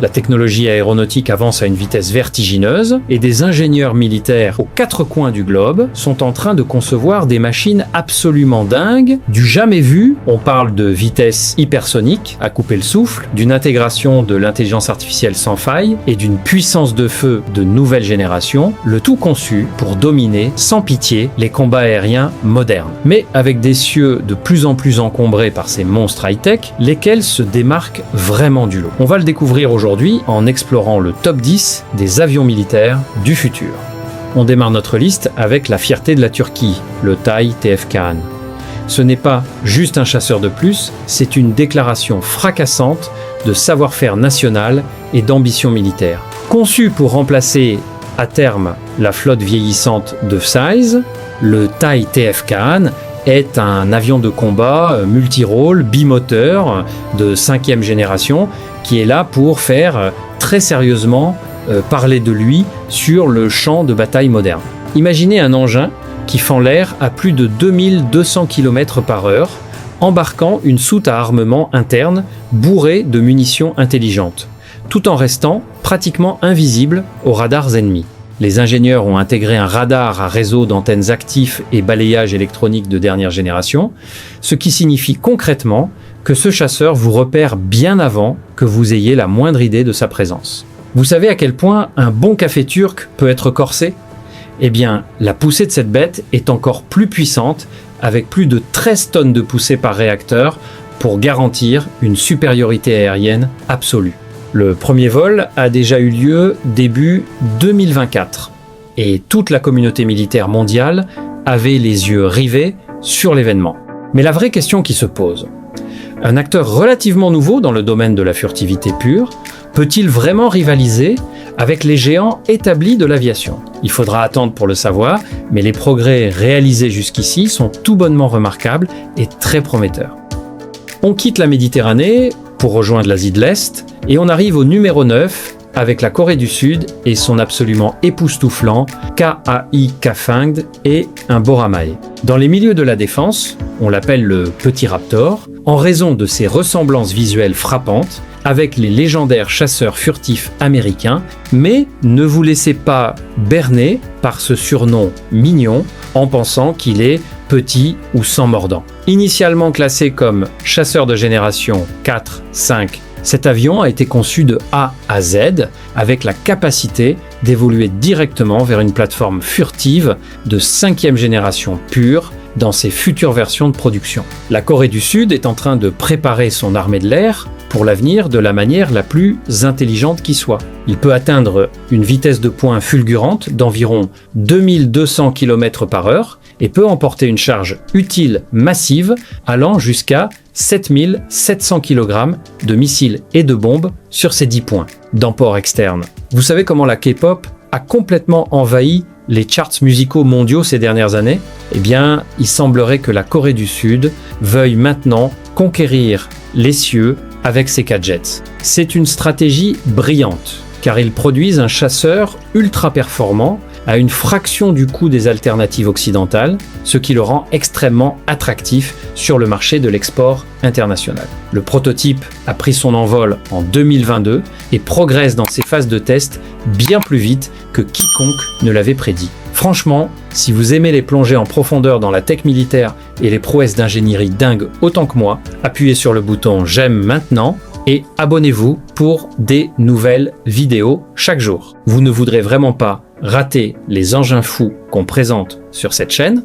La technologie aéronautique avance à une vitesse vertigineuse et des ingénieurs militaires aux quatre coins du globe sont en train de concevoir des machines absolument dingues, du jamais vu. On parle de vitesse hypersonique, à couper le souffle, d'une intégration de l'intelligence artificielle sans faille et d'une puissance de feu de nouvelle génération, le tout conçu pour dominer sans pitié les combats aériens modernes. Mais avec des cieux de plus en plus encombrés par ces monstres high-tech, lesquels se démarquent vraiment du lot. On va le découvrir aujourd'hui en explorant le top 10 des avions militaires du futur. On démarre notre liste avec la fierté de la Turquie, le TAI TF-Kaan. Ce n'est pas juste un chasseur de plus, c'est une déclaration fracassante de savoir-faire national et d'ambition militaire. Conçu pour remplacer à terme la flotte vieillissante de Size, le TAI TF-Kaan est un avion de combat multirôle, bimoteur de 5e génération qui est là pour faire très sérieusement parler de lui sur le champ de bataille moderne. Imaginez un engin qui fend l'air à plus de 2200 km/h, embarquant une soute à armement interne bourrée de munitions intelligentes, tout en restant pratiquement invisible aux radars ennemis. Les ingénieurs ont intégré un radar à réseau d'antennes actifs et balayage électronique de dernière génération, ce qui signifie concrètement que ce chasseur vous repère bien avant que vous ayez la moindre idée de sa présence. Vous savez à quel point un bon café turc peut être corsé ? Eh bien, la poussée de cette bête est encore plus puissante, avec plus de 13 tonnes de poussée par réacteur pour garantir une supériorité aérienne absolue. Le premier vol a déjà eu lieu début 2024 et toute la communauté militaire mondiale avait les yeux rivés sur l'événement. Mais la vraie question qui se pose, un acteur relativement nouveau dans le domaine de la furtivité pure, peut-il vraiment rivaliser avec les géants établis de l'aviation ? Il faudra attendre pour le savoir, mais les progrès réalisés jusqu'ici sont tout bonnement remarquables et très prometteurs. On quitte la Méditerranée pour rejoindre l'Asie de l'Est, et on arrive au numéro 9 avec la Corée du Sud et son absolument époustouflant KAI Kafangd et un Boramae. Dans les milieux de la défense, on l'appelle le Petit Raptor, en raison de ses ressemblances visuelles frappantes avec les légendaires chasseurs furtifs américains, mais ne vous laissez pas berner par ce surnom mignon en pensant qu'il est petit ou sans mordant. Initialement classé comme chasseur de génération 4, 5, cet avion a été conçu de A à Z avec la capacité d'évoluer directement vers une plateforme furtive de 5e génération pure dans ses futures versions de production. La Corée du Sud est en train de préparer son armée de l'air pour l'avenir de la manière la plus intelligente qui soit. Il peut atteindre une vitesse de pointe fulgurante d'environ 2200 km/h et peut emporter une charge utile massive allant jusqu'à 7700 kg de missiles et de bombes sur ses 10 points d'emport externe. Vous savez comment la K-pop a complètement envahi les charts musicaux mondiaux ces dernières années ? Eh bien, il semblerait que la Corée du Sud veuille maintenant conquérir les cieux avec ses gadgets. C'est une stratégie brillante, car ils produisent un chasseur ultra performant à une fraction du coût des alternatives occidentales, ce qui le rend extrêmement attractif sur le marché de l'export international. Le prototype a pris son envol en 2022 et progresse dans ses phases de test bien plus vite que quiconque ne l'avait prédit. Franchement, si vous aimez les plongées en profondeur dans la tech militaire et les prouesses d'ingénierie dingues autant que moi, appuyez sur le bouton « J'aime maintenant » et abonnez-vous pour des nouvelles vidéos chaque jour. Vous ne voudrez vraiment pas rater les engins fous qu'on présente sur cette chaîne.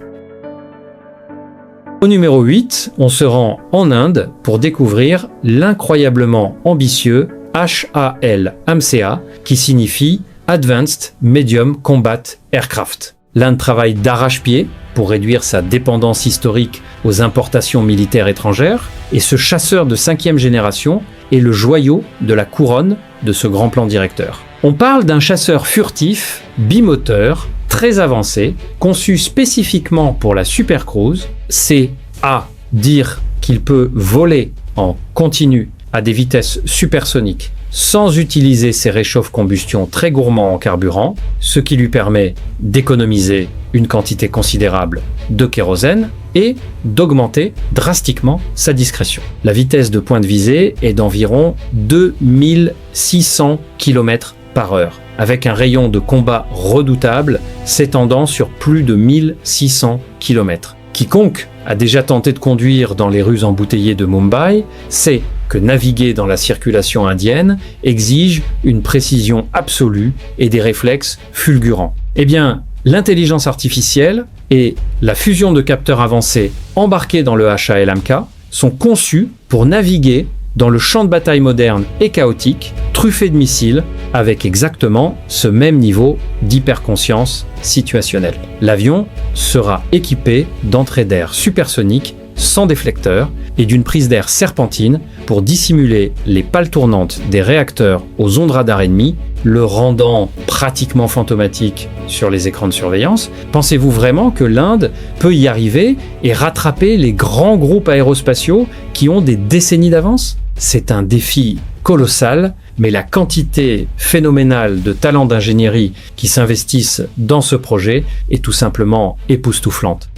Au numéro 8, on se rend en Inde pour découvrir l'incroyablement ambitieux HAL AMCA qui signifie Advanced Medium Combat Aircraft. L'Inde travaille d'arrache-pied pour réduire sa dépendance historique aux importations militaires étrangères et ce chasseur de 5e génération est le joyau de la couronne de ce grand plan directeur. On parle d'un chasseur furtif, bimoteur, très avancé, conçu spécifiquement pour la supercruise. C'est à dire qu'il peut voler en continu à des vitesses supersoniques sans utiliser ses réchauffe-combustion très gourmands en carburant, ce qui lui permet d'économiser une quantité considérable de kérosène et d'augmenter drastiquement sa discrétion. La vitesse de pointe visée est d'environ 2600 km/h, avec un rayon de combat redoutable s'étendant sur plus de 1600 km. Quiconque a déjà tenté de conduire dans les rues embouteillées de Mumbai sait que naviguer dans la circulation indienne exige une précision absolue et des réflexes fulgurants. Eh bien, l'intelligence artificielle et la fusion de capteurs avancés embarqués dans le HALMK sont conçus pour naviguer dans le champ de bataille moderne et chaotique, truffé de missiles, avec exactement ce même niveau d'hyperconscience situationnelle. L'avion sera équipé d'entrées d'air supersoniques sans déflecteur et d'une prise d'air serpentine pour dissimuler les pales tournantes des réacteurs aux ondes radar ennemies, le rendant pratiquement fantomatique sur les écrans de surveillance. Pensez-vous vraiment que l'Inde peut y arriver et rattraper les grands groupes aérospatiaux qui ont des décennies d'avance ? C'est un défi colossal, mais la quantité phénoménale de talents d'ingénierie qui s'investissent dans ce projet est tout simplement époustouflante.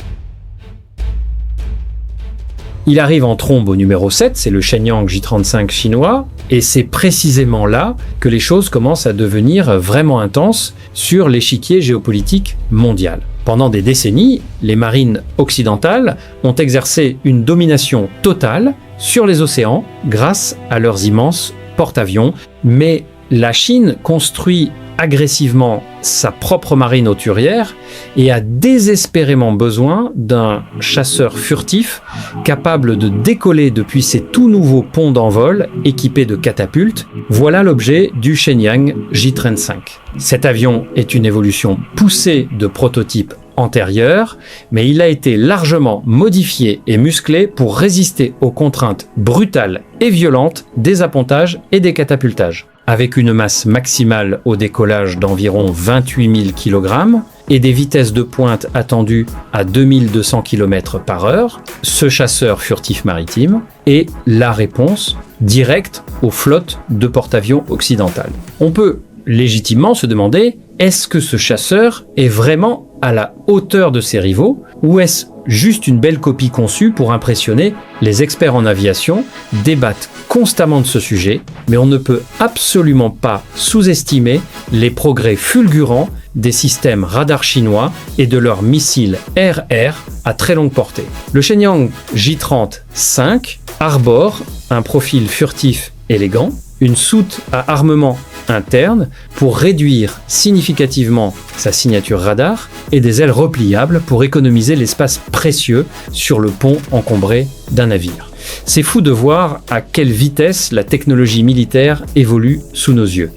Il arrive en trombe au numéro 7, c'est le Shenyang J-35 chinois, et c'est précisément là que les choses commencent à devenir vraiment intenses sur l'échiquier géopolitique mondial. Pendant des décennies, les marines occidentales ont exercé une domination totale sur les océans grâce à leurs immenses porte-avions, mais la Chine construit agressivement sa propre marine hauturière et a désespérément besoin d'un chasseur furtif capable de décoller depuis ses tout nouveaux ponts d'envol équipés de catapultes. Voilà l'objet du Shenyang J-35. Cet avion est une évolution poussée de prototypes antérieurs, mais il a été largement modifié et musclé pour résister aux contraintes brutales et violentes des appontages et des catapultages. Avec une masse maximale au décollage d'environ 28 000 kg et des vitesses de pointe attendues à 2200 km/h, ce chasseur furtif maritime est la réponse directe aux flottes de porte-avions occidentales. On peut légitimement se demander, est-ce que ce chasseur est vraiment à la hauteur de ses rivaux ou est-ce juste une belle copie conçue pour impressionner? Les experts en aviation débattent constamment de ce sujet, mais on ne peut absolument pas sous-estimer les progrès fulgurants des systèmes radars chinois et de leurs missiles air-air à très longue portée. Le Shenyang J-35 arbore un profil furtif élégant, une soute à armement interne pour réduire significativement sa signature radar et des ailes repliables pour économiser l'espace précieux sur le pont encombré d'un navire. C'est fou de voir à quelle vitesse la technologie militaire évolue sous nos yeux.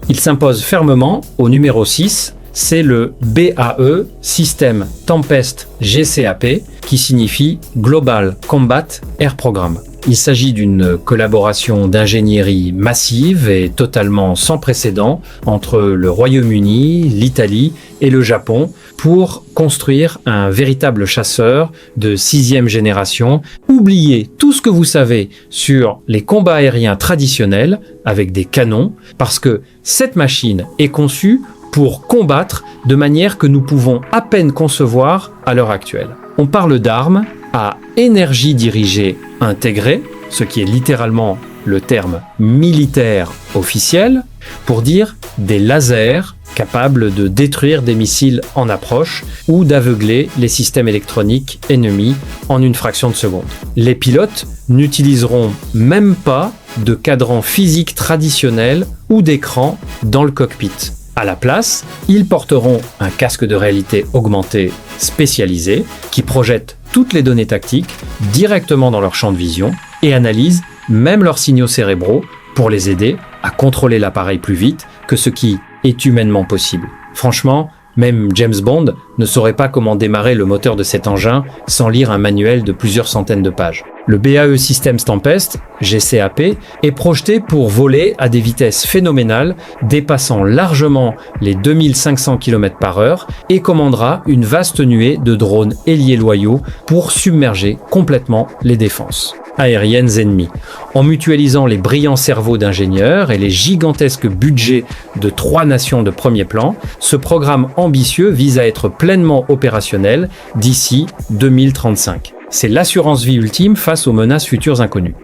Il s'impose fermement au numéro 6, c'est le BAE, système Tempest GCAP, qui signifie Global Combat Air Programme. Il s'agit d'une collaboration d'ingénierie massive et totalement sans précédent entre le Royaume-Uni, l'Italie et le Japon pour construire un véritable chasseur de 6e génération. Oubliez tout ce que vous savez sur les combats aériens traditionnels avec des canons parce que cette machine est conçue pour combattre de manière que nous pouvons à peine concevoir à l'heure actuelle. On parle d'armes à énergie dirigée intégrée, ce qui est littéralement le terme militaire officiel, pour dire des lasers capables de détruire des missiles en approche ou d'aveugler les systèmes électroniques ennemis en une fraction de seconde. Les pilotes n'utiliseront même pas de cadran physique traditionnel ou d'écran dans le cockpit. À la place, ils porteront un casque de réalité augmentée spécialisé qui projette toutes les données tactiques directement dans leur champ de vision et analyse même leurs signaux cérébraux pour les aider à contrôler l'appareil plus vite que ce qui est humainement possible. Franchement, même James Bond ne saurait pas comment démarrer le moteur de cet engin sans lire un manuel de plusieurs centaines de pages. Le BAE Systems Tempest, GCAP, est projeté pour voler à des vitesses phénoménales, dépassant largement les 2500 km/h et commandera une vaste nuée de drones ailiers loyaux pour submerger complètement les défenses aériennes ennemies. En mutualisant les brillants cerveaux d'ingénieurs et les gigantesques budgets de 3 nations de premier plan, ce programme ambitieux vise à être pleinement opérationnel d'ici 2035. C'est l'assurance vie ultime face aux menaces futures inconnues.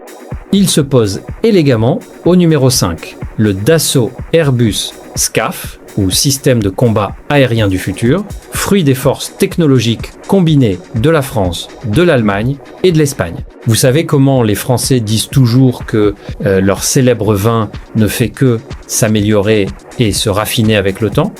Il se pose élégamment au numéro 5, le Dassault Airbus SCAF, ou système de combat aérien du futur, fruit des forces technologiques combinées de la France, de l'Allemagne et de l'Espagne. Vous savez comment les Français disent toujours que leur célèbre vin ne fait que s'améliorer et se raffiner avec le temps?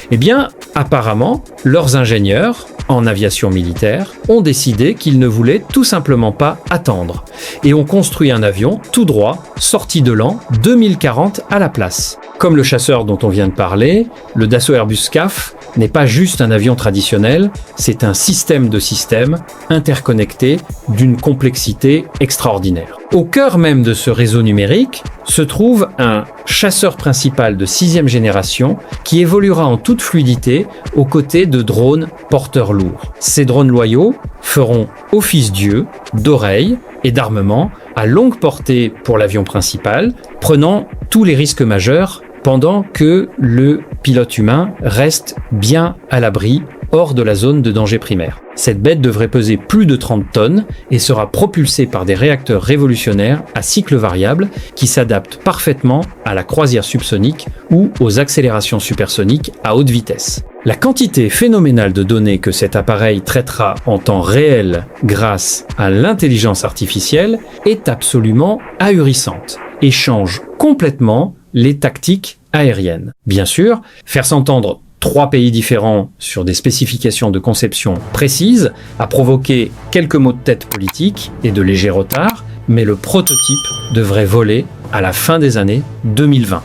Eh bien, apparemment, leurs ingénieurs en aviation militaire ont décidé qu'ils ne voulaient tout simplement pas attendre et ont construit un avion tout droit, sorti de l'an 2040 à la place. Comme le chasseur dont on vient de parler, le Dassault Airbus SCAF n'est pas juste un avion traditionnel, c'est un système de systèmes interconnectés d'une complexité extraordinaire. Au cœur même de ce réseau numérique se trouve un chasseur principal de 6e génération qui évoluera en toute fluidité aux côtés de drones porteurs lourds. Ces drones loyaux feront office d'yeux, d'oreilles et d'armement à longue portée pour l'avion principal, prenant tous les risques majeurs pendant que le pilote humain reste bien à l'abri, hors de la zone de danger primaire. Cette bête devrait peser plus de 30 tonnes et sera propulsée par des réacteurs révolutionnaires à cycle variable qui s'adaptent parfaitement à la croisière subsonique ou aux accélérations supersoniques à haute vitesse. La quantité phénoménale de données que cet appareil traitera en temps réel grâce à l'intelligence artificielle est absolument ahurissante et change complètement les tactiques aériennes. Bien sûr, faire s'entendre 3 pays différents sur des spécifications de conception précises a provoqué quelques maux de tête politiques et de légers retards, mais le prototype devrait voler à la fin des années 2020.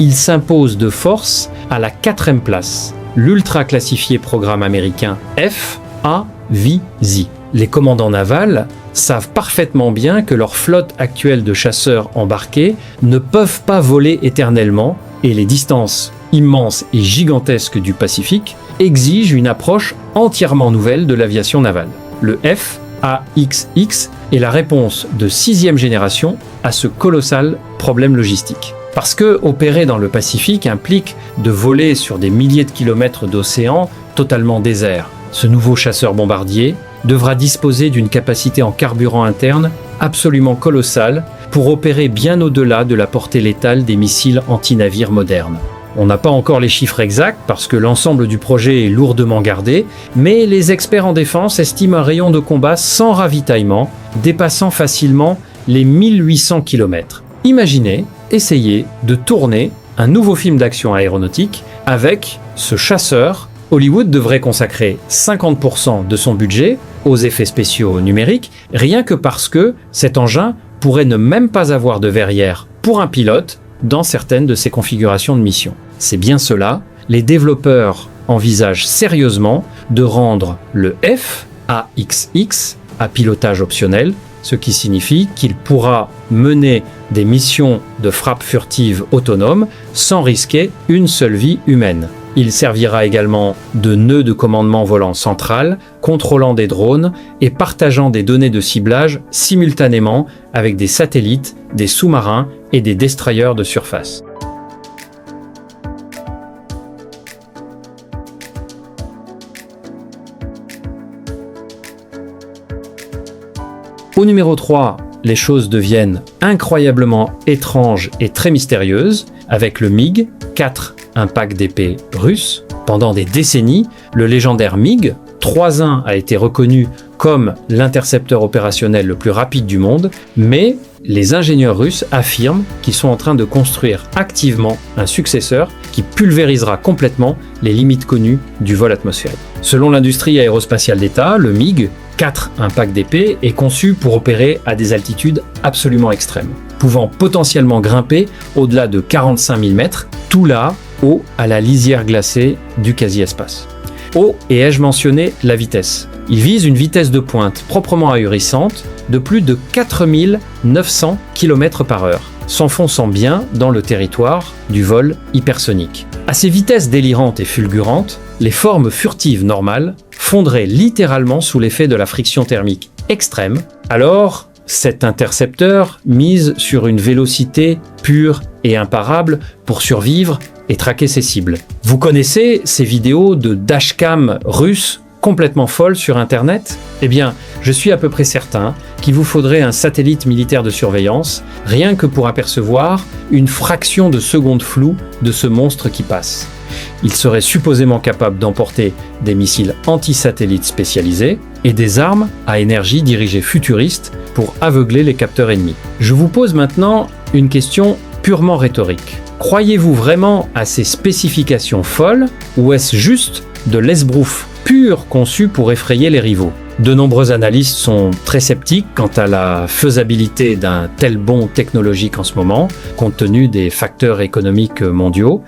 Il s'impose de force à la 4e place, l'ultra classifié programme américain F/A-V/Z. Les commandants navals savent parfaitement bien que leur flotte actuelle de chasseurs embarqués ne peuvent pas voler éternellement et les distances immenses et gigantesques du Pacifique exigent une approche entièrement nouvelle de l'aviation navale. Le F/A-XX est la réponse de 6e génération à ce colossal problème logistique. Parce que opérer dans le Pacifique implique de voler sur des milliers de kilomètres d'océan totalement désert. Ce nouveau chasseur bombardier devra disposer d'une capacité en carburant interne absolument colossale pour opérer bien au-delà de la portée létale des missiles anti-navires modernes. On n'a pas encore les chiffres exacts parce que l'ensemble du projet est lourdement gardé, mais les experts en défense estiment un rayon de combat sans ravitaillement dépassant facilement les 1800 km. Imaginez, essayez de tourner un nouveau film d'action aéronautique avec ce chasseur. Hollywood devrait consacrer 50% de son budget aux effets spéciaux numériques, rien que parce que cet engin pourrait ne même pas avoir de verrière pour un pilote dans certaines de ses configurations de mission. C'est bien cela, les développeurs envisagent sérieusement de rendre le F/A-XX à pilotage optionnel, ce qui signifie qu'il pourra mener des missions de frappe furtive autonome sans risquer une seule vie humaine. Il servira également de nœud de commandement volant central, contrôlant des drones et partageant des données de ciblage simultanément avec des satellites, des sous-marins et des destroyers de surface. Au numéro 3, les choses deviennent incroyablement étranges et très mystérieuses avec le MiG-4 impact d'épée russe. Pendant des décennies, le légendaire MiG 3-1 a été reconnu comme l'intercepteur opérationnel le plus rapide du monde, mais les ingénieurs russes affirment qu'ils sont en train de construire activement un successeur qui pulvérisera complètement les limites connues du vol atmosphérique. Selon l'industrie aérospatiale d'État, le MiG 4 impact d'épée est conçu pour opérer à des altitudes absolument extrêmes, pouvant potentiellement grimper au-delà de 45 000 mètres, tout là, haut à la lisière glacée du quasi-espace. Oh, et ai-je mentionné la vitesse? Il vise une vitesse de pointe proprement ahurissante de plus de 4900 km/h, s'enfonçant bien dans le territoire du vol hypersonique. À ces vitesses délirantes et fulgurantes, les formes furtives normales fondraient littéralement sous l'effet de la friction thermique extrême. Alors, cet intercepteur mise sur une vélocité pure et imparable pour survivre et traquer ses cibles. Vous connaissez ces vidéos de dashcam russes complètement folles sur Internet? Eh bien, je suis à peu près certain qu'il vous faudrait un satellite militaire de surveillance, rien que pour apercevoir une fraction de seconde floue de ce monstre qui passe. Il serait supposément capable d'emporter des missiles anti-satellites spécialisés et des armes à énergie dirigée futuriste pour aveugler les capteurs ennemis. Je vous pose maintenant une question purement rhétorique. Croyez-vous vraiment à ces spécifications folles ou est-ce juste de l'esbrouf pur conçu pour effrayer les rivaux? De nombreux analystes sont très sceptiques quant à la faisabilité d'un tel bond technologique en ce moment, compte tenu des facteurs économiques mondiaux.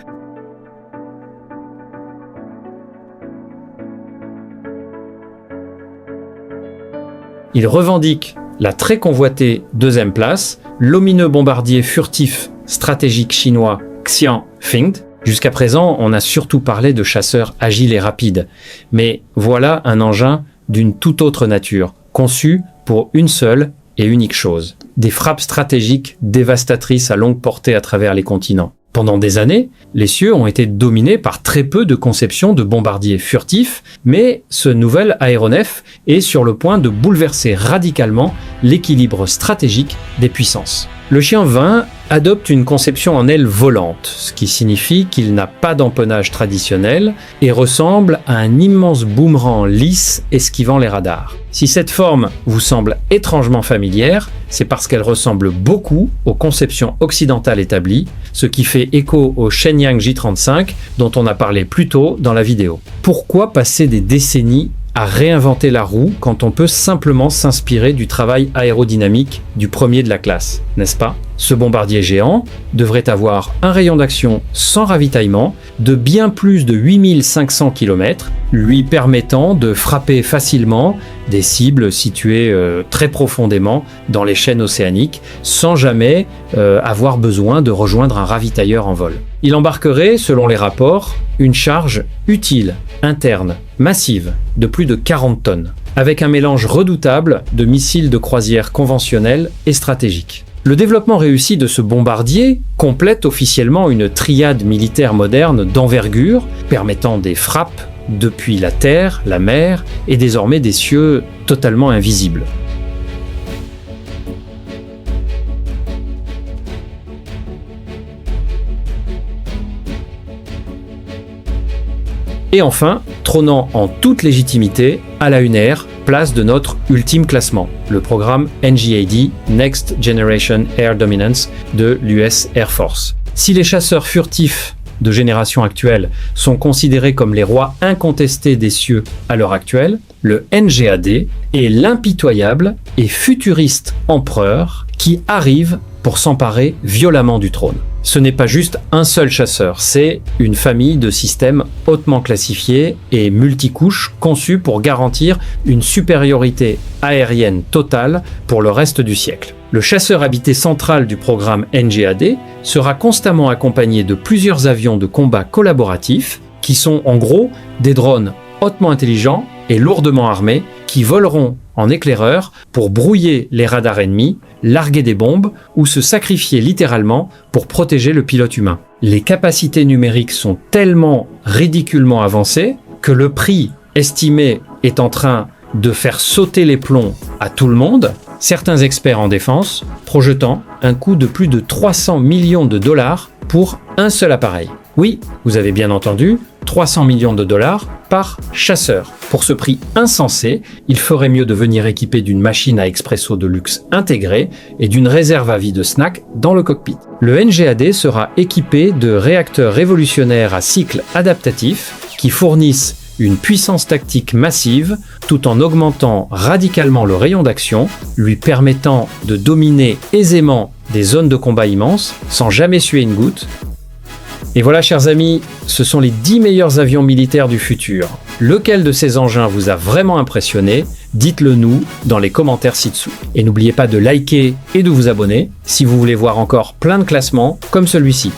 Ils revendiquent la très convoitée deuxième place, l'omineux bombardier furtif stratégique chinois Xianfeng. Jusqu'à présent, on a surtout parlé de chasseurs agiles et rapides, mais voilà un engin d'une toute autre nature, conçu pour une seule et unique chose, des frappes stratégiques dévastatrices à longue portée à travers les continents. Pendant des années, les cieux ont été dominés par très peu de conceptions de bombardiers furtifs, mais ce nouvel aéronef est sur le point de bouleverser radicalement l'équilibre stratégique des puissances. Le Xianfeng adopte une conception en aile volante, ce qui signifie qu'il n'a pas d'empennage traditionnel et ressemble à un immense boomerang lisse esquivant les radars. Si cette forme vous semble étrangement familière, c'est parce qu'elle ressemble beaucoup aux conceptions occidentales établies, ce qui fait écho au Shenyang J-35 dont on a parlé plus tôt dans la vidéo. Pourquoi passer des décennies à réinventer la roue quand on peut simplement s'inspirer du travail aérodynamique du premier de la classe, n'est-ce pas? Ce bombardier géant devrait avoir un rayon d'action sans ravitaillement de bien plus de 8500 km, lui permettant de frapper facilement des cibles situées très profondément dans les chaînes océaniques sans jamais avoir besoin de rejoindre un ravitailleur en vol. Il embarquerait, selon les rapports, une charge utile, interne, massive, de plus de 40 tonnes, avec un mélange redoutable de missiles de croisière conventionnels et stratégiques. Le développement réussi de ce bombardier complète officiellement une triade militaire moderne d'envergure, permettant des frappes depuis la terre, la mer et désormais des cieux totalement invisibles. Et enfin, trônant en toute légitimité, à la UNR, place de notre ultime classement, le programme NGAD, Next Generation Air Dominance de l'US Air Force. Si les chasseurs furtifs de génération actuelle sont considérés comme les rois incontestés des cieux à l'heure actuelle, le NGAD est l'impitoyable et futuriste empereur qui arrive pour s'emparer violemment du trône. Ce n'est pas juste un seul chasseur, c'est une famille de systèmes hautement classifiés et multicouches conçus pour garantir une supériorité aérienne totale pour le reste du siècle. Le chasseur habité central du programme NGAD sera constamment accompagné de plusieurs avions de combat collaboratifs qui sont en gros des drones hautement intelligents et lourdement armés qui voleront en éclaireur pour brouiller les radars ennemis, larguer des bombes ou se sacrifier littéralement pour protéger le pilote humain. Les capacités numériques sont tellement ridiculement avancées que le prix estimé est en train de faire sauter les plombs à tout le monde, certains experts en défense projetant un coût de plus de 300 millions de dollars pour un seul appareil. Oui, vous avez bien entendu, 300 millions de dollars par chasseur. Pour ce prix insensé, il ferait mieux de venir équiper d'une machine à expresso de luxe intégrée et d'une réserve à vie de snack dans le cockpit. Le NGAD sera équipé de réacteurs révolutionnaires à cycle adaptatif qui fournissent une puissance tactique massive tout en augmentant radicalement le rayon d'action, lui permettant de dominer aisément des zones de combat immenses sans jamais suer une goutte. Et voilà, chers amis, ce sont les 10 meilleurs avions militaires du futur. Lequel de ces engins vous a vraiment impressionné? Dites-le nous dans les commentaires ci-dessous. Et n'oubliez pas de liker et de vous abonner si vous voulez voir encore plein de classements comme celui-ci.